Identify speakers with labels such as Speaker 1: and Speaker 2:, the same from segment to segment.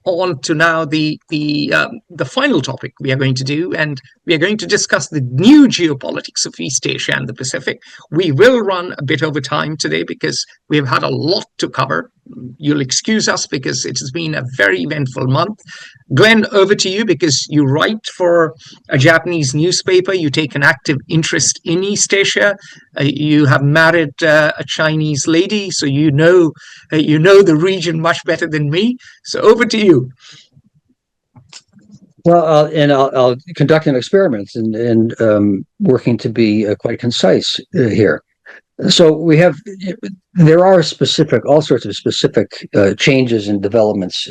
Speaker 1: On to now the final topic we are going to do, and we are going to discuss the new geopolitics of East Asia and the Pacific. We will run a bit over time today because we have had a lot to cover. You'll excuse us because it has been a very eventful month. Glenn, over to you, because you write for a Japanese newspaper. You take an active interest in East Asia. You have married a Chinese lady, so you know the region much better than me. So over to you.
Speaker 2: Well, I'll conduct an experiment and working to be quite concise here. So there are all sorts of specific changes and developments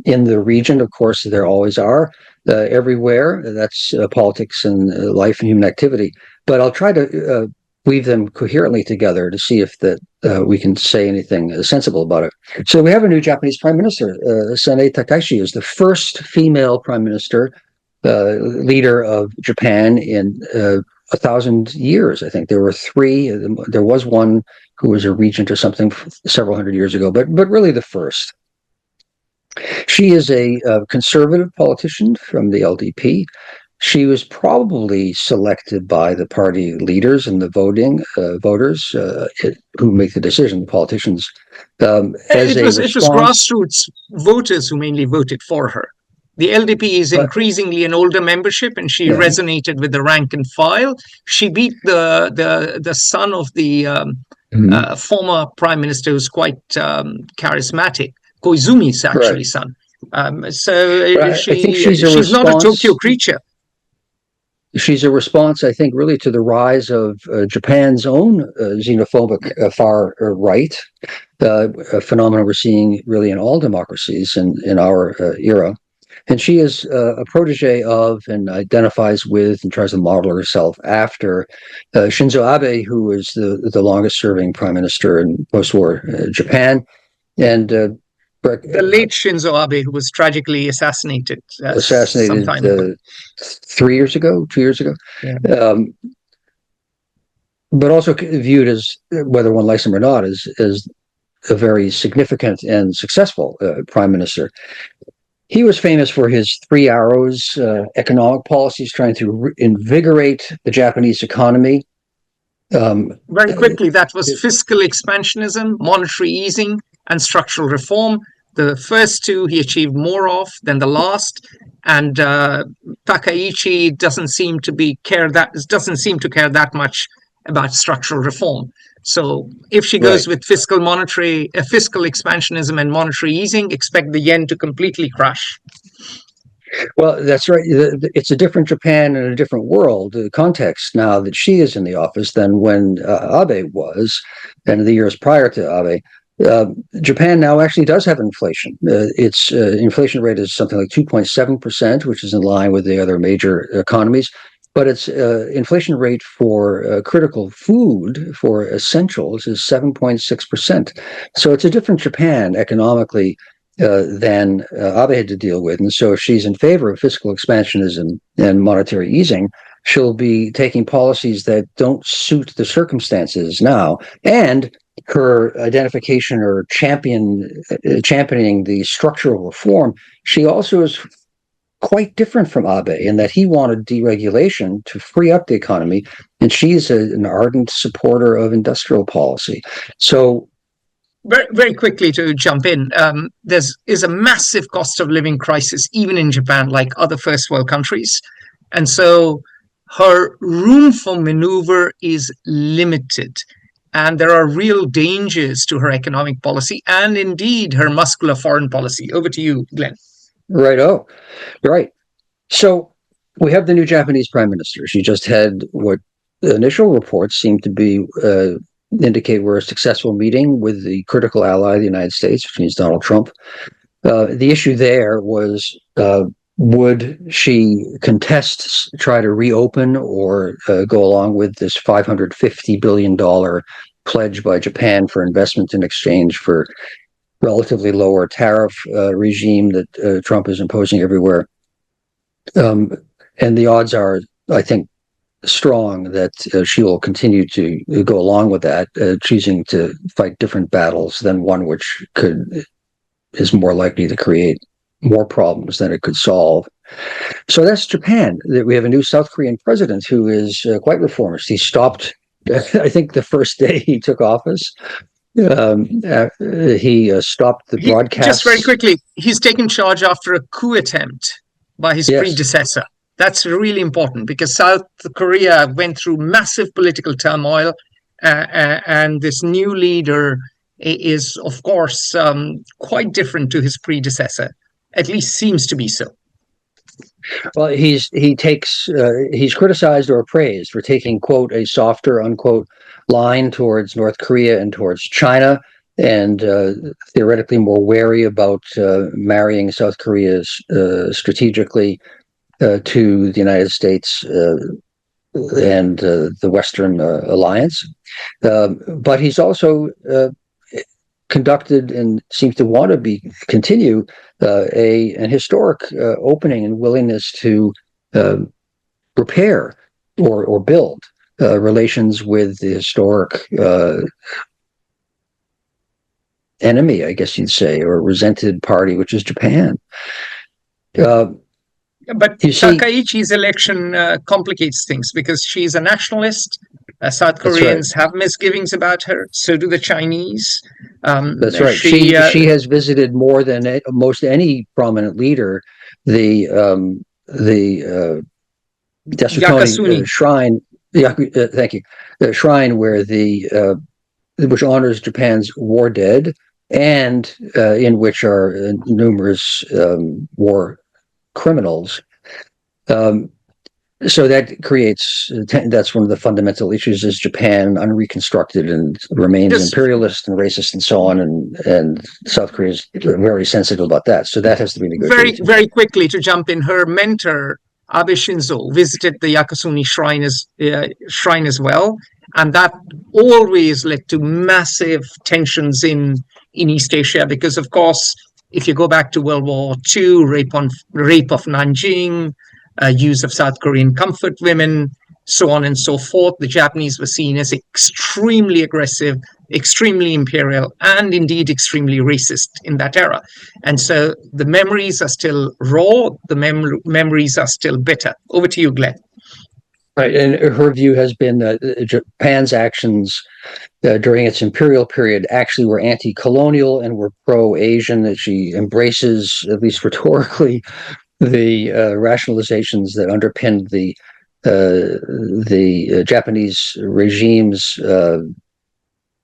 Speaker 2: in the region. Of course, there always are everywhere. That's politics and life and human activity. But I'll try to weave them coherently together to see if we can say anything sensible about it. So we have a new Japanese Prime Minister. Sanae Takaichi is the first female Prime Minister, leader of Japan in 1,000 years. I think there were three. There was one who was a regent or something several hundred years ago, but really the first. She is a conservative politician from the LDP. She was probably selected by the party leaders and the voters who make the decision, the politicians.
Speaker 1: It was grassroots voters who mainly voted for her. The LDP is increasingly an older membership, and she resonated with the rank and file. She beat the son of the former prime minister, who's quite charismatic, Koizumi's actually son. She's not a Tokyo creature.
Speaker 2: She's a response, I think, really to the rise of Japan's own xenophobic far right, a phenomenon we're seeing really in all democracies in our era. And she is a protege of and identifies with and tries to model herself after Shinzo Abe, who was the longest-serving prime minister in post-war Japan. And the
Speaker 1: late Shinzo Abe, who was tragically assassinated some time ago.
Speaker 2: 2 years ago. Yeah. But also viewed as, whether one likes him or not, as a very significant and successful prime minister. He was famous for his 3 arrows economic policies, trying to invigorate the Japanese economy.
Speaker 1: Very quickly, that was fiscal expansionism, monetary easing, and structural reform. The first two he achieved more of than the last, and Takaichi doesn't seem to care that much about structural reform. So if she goes with fiscal expansionism and monetary easing, expect the yen to completely crash.
Speaker 2: Well, that's right. It's a different Japan and a different world context now that she is in the office than when Abe was, and the years prior to Abe. Japan now actually does have inflation. Its inflation rate is something like 2.7%, which is in line with the other major economies. But its inflation rate for critical food, for essentials, is 7.6%. So it's a different Japan economically than Abe had to deal with. And so if she's in favor of fiscal expansionism and monetary easing, she'll be taking policies that don't suit the circumstances now. And her identification or championing the structural reform, she also is quite different from Abe in that he wanted deregulation to free up the economy, and she's an ardent supporter of industrial policy. So,
Speaker 1: very, very quickly to jump in, there is a massive cost of living crisis even in Japan, like other first world countries, and so her room for maneuver is limited. And there are real dangers to her economic policy and indeed her muscular foreign policy. Over to you, Glenn.
Speaker 2: Right. So we have the new Japanese prime minister. She just had what the initial reports seem to be indicate were a successful meeting with the critical ally of the United States, which means Donald Trump. The issue there was, would she try to reopen or go along with this $550 billion pledge by Japan for investment in exchange for relatively lower tariff regime that Trump is imposing everywhere. And the odds are, I think, strong that she will continue to go along with that, choosing to fight different battles than one which could is more likely to create more problems than it could solve. So that's Japan. We have a new South Korean president who is quite reformist. He stopped, I think, the first day he took office. He stopped the broadcasts.
Speaker 1: Just very quickly, he's taken charge after a coup attempt by his predecessor. That's really important because South Korea went through massive political turmoil, and this new leader is, of course, quite different to his predecessor. At least seems to be so.
Speaker 2: Well, he's criticized or praised for taking, quote, a softer, unquote, line towards North Korea and towards China, and theoretically more wary about marrying South Korea strategically to the United States and the Western alliance. But he's also conducted and seems to want to continue an historic opening and willingness to repair or build relations with the historic enemy, I guess you'd say, or resented party, which is Japan.
Speaker 1: But Takaichi's election complicates things because she's a nationalist. South Koreans have misgivings about her. So do the Chinese.
Speaker 2: That's right. She has visited more than most any prominent leader the Yasukuni shrine. Thank you. The shrine where which honors Japan's war dead, and in which are numerous war criminals. So that creates, that's one of the fundamental issues, is Japan unreconstructed and remains imperialist and racist and so on, and South Korea is very sensitive about that. So that has to be negotiated.
Speaker 1: Very, very quickly to jump in, her mentor, Abe Shinzo, visited the Yakasuni shrine as well, and that always led to massive tensions in East Asia because, of course, if you go back to World War II, rape of Nanjing, use of South Korean comfort women, so on and so forth, the Japanese were seen as extremely aggressive, extremely imperial, and indeed extremely racist in that era. And so the memories are still raw, the memories are still bitter. Over to you, Glenn.
Speaker 2: Right, and her view has been that Japan's actions during its imperial period actually were anti-colonial and were pro-Asian, that she embraces, at least rhetorically, the rationalizations that underpinned the Japanese regime's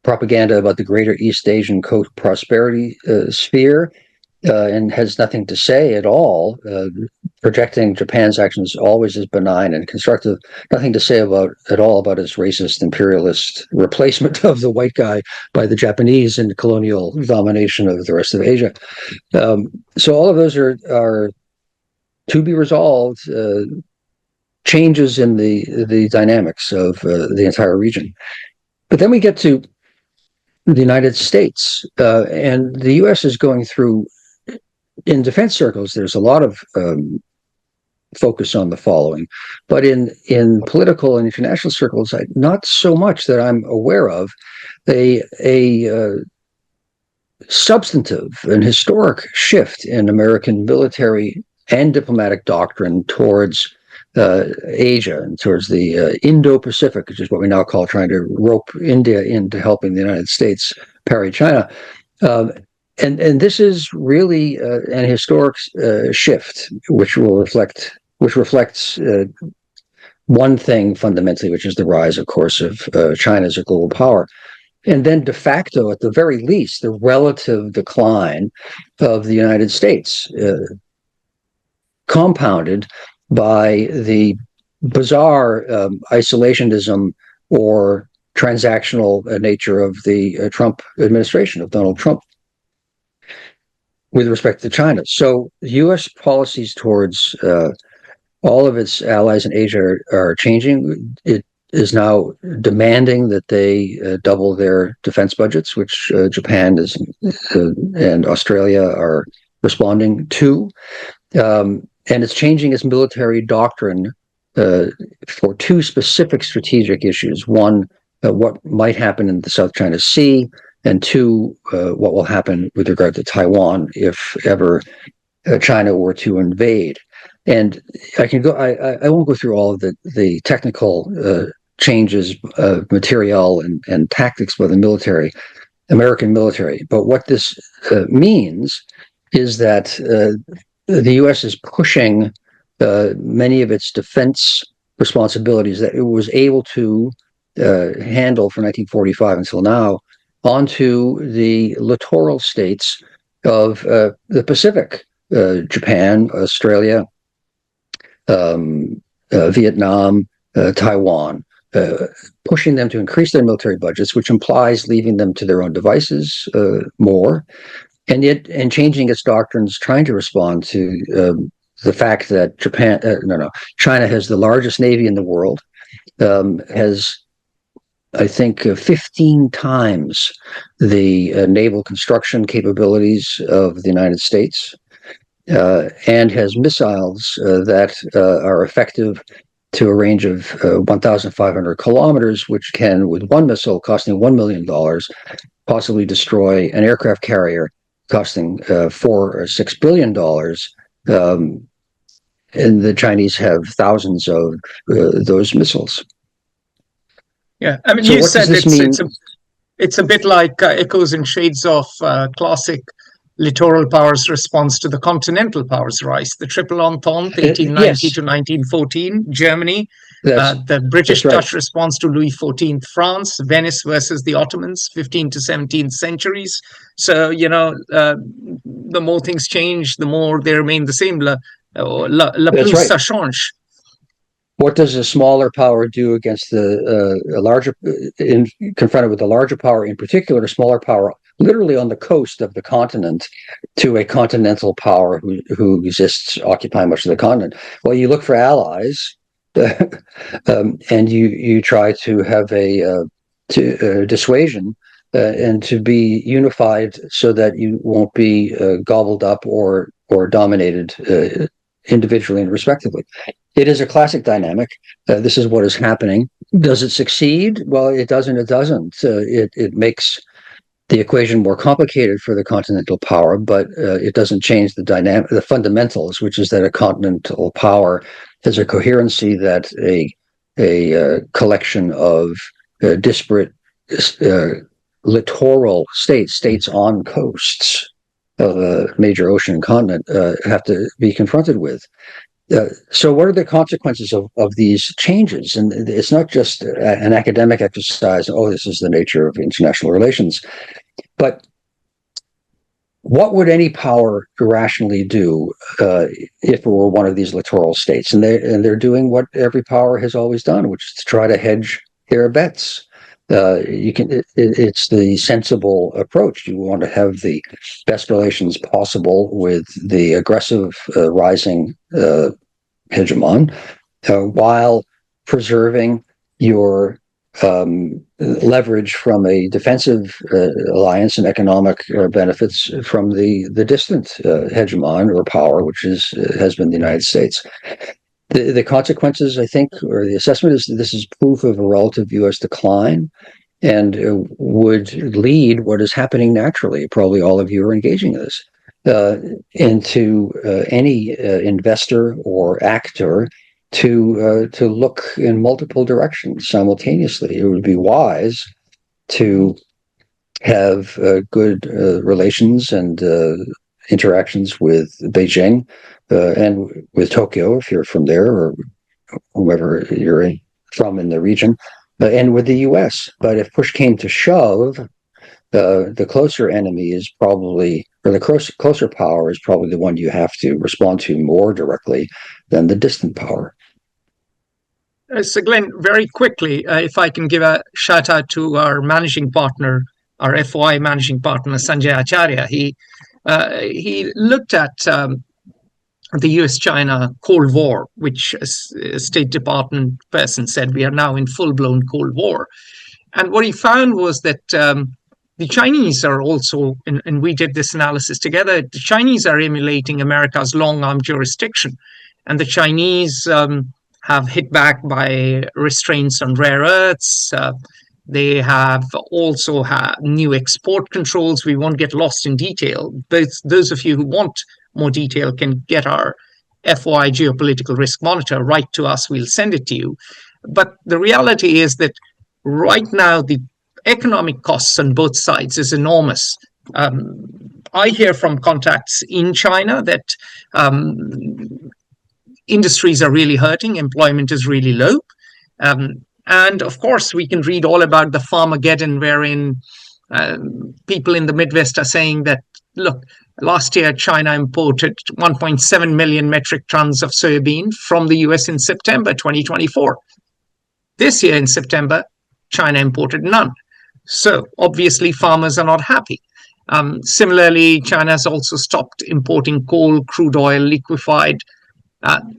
Speaker 2: propaganda about the greater East Asian prosperity sphere, and has nothing to say at all, projecting Japan's actions always as benign and constructive, nothing to say at all about its racist imperialist replacement of the white guy by the Japanese in colonial domination of the rest of Asia. So all of those are to be resolved changes in the dynamics of the entire region. But then we get to the United States, and the U.S. is going through, in defense circles, there's a lot of focus on the following, but in political and international circles, not so much that I'm aware of, a substantive and historic shift in American military and diplomatic doctrine towards Asia and towards the Indo-Pacific, which is what we now call trying to rope India into helping the United States parry China. And this is really an historic shift, which reflects one thing fundamentally, which is the rise, of course, of China as a global power. And then de facto, at the very least, the relative decline of the United States, compounded by the bizarre isolationism or transactional nature of the Trump administration, of Donald Trump, with respect to China. So U.S. policies towards all of its allies in Asia are changing. It is now demanding that they double their defense budgets, which Japan and Australia are responding to. And it's changing its military doctrine for two specific strategic issues. One, what might happen in the South China Sea, and two, what will happen with regard to Taiwan if ever China were to invade. And I won't go through all of the technical changes of materiel and tactics by the American military. But what this means is that the U.S. is pushing many of its defense responsibilities that it was able to handle from 1945 until now onto the littoral states of the Pacific, Japan, Australia, Vietnam, Taiwan, pushing them to increase their military budgets, which implies leaving them to their own devices more, and changing its doctrines, trying to respond to the fact that China has the largest navy in the world, has, I think, 15 times the naval construction capabilities of the United States, and has missiles that are effective to a range of 1,500 kilometers, which can, with one missile costing $1 million, possibly destroy an aircraft carrier costing $4 or $6 billion. And the Chinese have thousands of those missiles.
Speaker 1: Yeah, I mean, so you said it's a bit like echoes and shades of classic littoral powers' response to the continental powers' rise. The Triple Entente, 1890 to 1914, Germany, the British-Dutch response to Louis XIV France, Venice versus the Ottomans, 15th to 17th centuries. So, the more things change, the more they remain the same. La plus ça change.
Speaker 2: What does a smaller power do against a larger, confronted with a larger power, in particular, a smaller power, literally on the coast of the continent, to a continental power who exists occupying much of the continent? Well, you look for allies, and you try to have a dissuasion and to be unified so that you won't be gobbled up or dominated individually and respectively. It is a classic dynamic. This is what is happening. Does it succeed? Well, it does and it doesn't. It makes the equation more complicated for the continental power, but it doesn't change the fundamentals, which is that a continental power has a coherency that a collection of disparate littoral states on coasts of a major ocean and continent have to be confronted with. So what are the consequences of these changes? And it's not just an academic exercise, this is the nature of international relations, but what would any power rationally do if it were one of these littoral states? And they're doing what every power has always done, which is to try to hedge their bets. It's the sensible approach. You want to have the best relations possible with the aggressive rising hegemon, while preserving your leverage from a defensive alliance and economic benefits from the distant hegemon or power, which has been the United States. The consequences, I think, or the assessment is that this is proof of a relative U.S. decline, and would lead what is happening naturally. Probably all of you are engaging in this, into any investor or actor to look in multiple directions simultaneously. It would be wise to have good relations and interactions with Beijing and with Tokyo, if you're from there, or whoever you're from in the region, and with the U.S. But if push came to shove, the closer enemy is probably, or the closer power is probably the one you have to respond to more directly than the distant power.
Speaker 1: So Glenn, very quickly, if I can give a shout out to our managing partner, our FOI managing partner, Sanjay Acharya. He looked at the US-China Cold War, which a State Department person said we are now in full-blown Cold War. And what he found was that the Chinese are also, and we did this analysis together, the Chinese are emulating America's long-arm jurisdiction. And the Chinese have hit back by restraints on rare earths, They have also new export controls. We won't get lost in detail. Those of you who want more detail can get our FOI Geopolitical Risk Monitor. Write to us, we'll send it to you. But the reality is that right now, the economic costs on both sides is enormous. I hear from contacts in China that industries are really hurting, employment is really low. And of course, we can read all about the Farmageddon, wherein people in the Midwest are saying that, look, last year China imported 1.7 million metric tons of soybean from the US in September 2024. This year in September, China imported none. So obviously farmers are not happy. Similarly, China has also stopped importing coal, crude oil, liquefied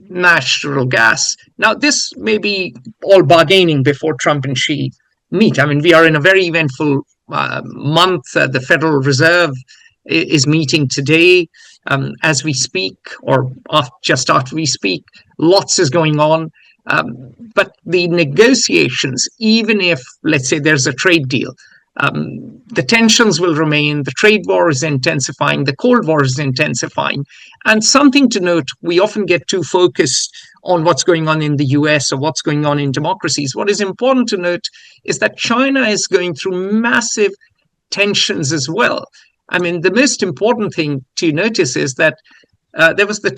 Speaker 1: natural gas. Now, this may be all bargaining before Trump and Xi meet. I mean, we are in a very eventful month. The Federal Reserve is meeting today as we speak, or just after we speak. Lots is going on. But the negotiations, even if, let's say, there's a trade deal, the tensions will remain, the trade war is intensifying, the Cold War is intensifying. And something to note, we often get too focused on what's going on in the US or what's going on in democracies. What is important to note is that China is going through massive tensions as well. I mean, the most important thing to notice is that there was the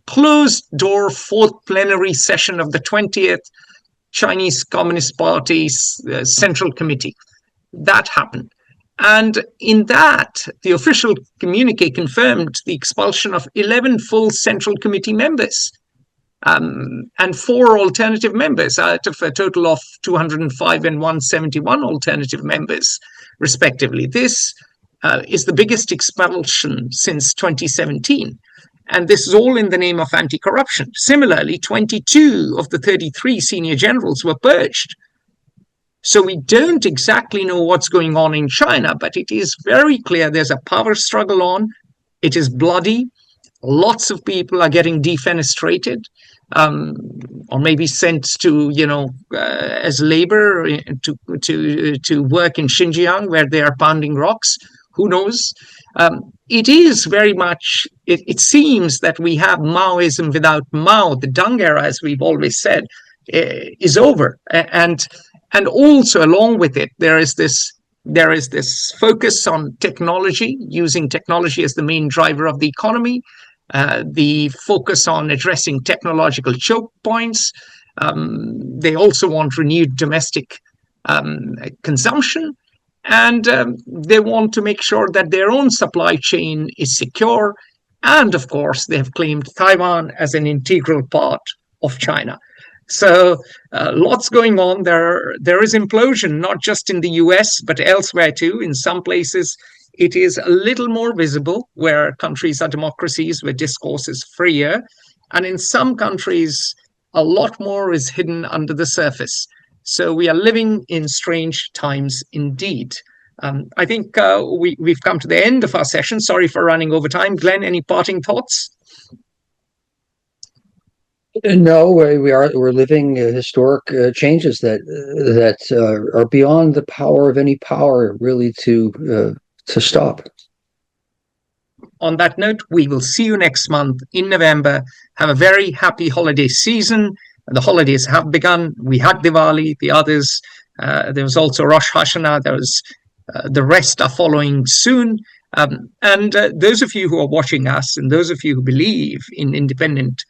Speaker 1: closed-door fourth plenary session of the 20th Chinese Communist Party's Central Committee. That happened. And in that, the official communique confirmed the expulsion of 11 full Central Committee members and 4 alternative members out of a total of 205 and 171 alternative members, respectively. This is the biggest expulsion since 2017. And this is all in the name of anti-corruption. Similarly, 22 of the 33 senior generals were purged. So we don't exactly know what's going on in China, but it is very clear there's a power struggle on. It is bloody. Lots of people are getting defenestrated, or maybe sent to, as labor to work in Xinjiang, where they are pounding rocks. Who knows? It is very much, it seems that we have Maoism without Mao. The Deng era, as we've always said, is over. And also along with it, there is this focus on technology, using technology as the main driver of the economy, the focus on addressing technological choke points. They also want renewed domestic consumption. And they want to make sure that their own supply chain is secure. And of course, they have claimed Taiwan as an integral part of China. So lots going on. There is implosion, not just in the US, but elsewhere too. In some places, it is a little more visible, where countries are democracies, where discourse is freer. And in some countries, a lot more is hidden under the surface. So we are living in strange times indeed. I think we've come to the end of our session. Sorry for running over time. Glenn, any parting thoughts?
Speaker 2: No, we're living historic changes that are beyond the power of any power really to stop.
Speaker 1: On that note, we will see you next month in November. Have a very happy holiday season. The holidays have begun. We had Diwali, the others. There was also Rosh Hashanah. There was the rest are following soon. And those of you who are watching us and those of you who believe in independent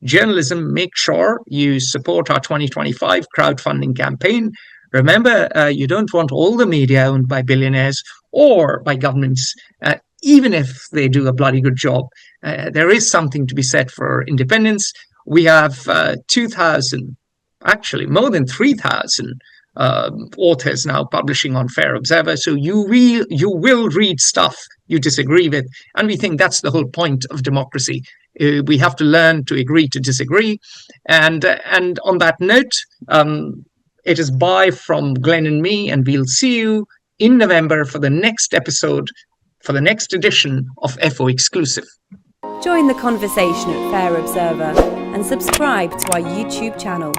Speaker 1: journalism, make sure you support our 2025 crowdfunding campaign. Remember, you don't want all the media owned by billionaires or by governments, even if they do a bloody good job. There is something to be said for independence. We have 2,000, actually more than 3,000 authors now publishing on Fair Observer. So you will read stuff you disagree with. And we think that's the whole point of democracy. We have to learn to agree to disagree. And on that note, it is bye from Glenn and me, and we'll see you in November for the next episode, for the next edition of FO Exclusive.
Speaker 3: Join the conversation at Fair Observer and subscribe to our YouTube channel.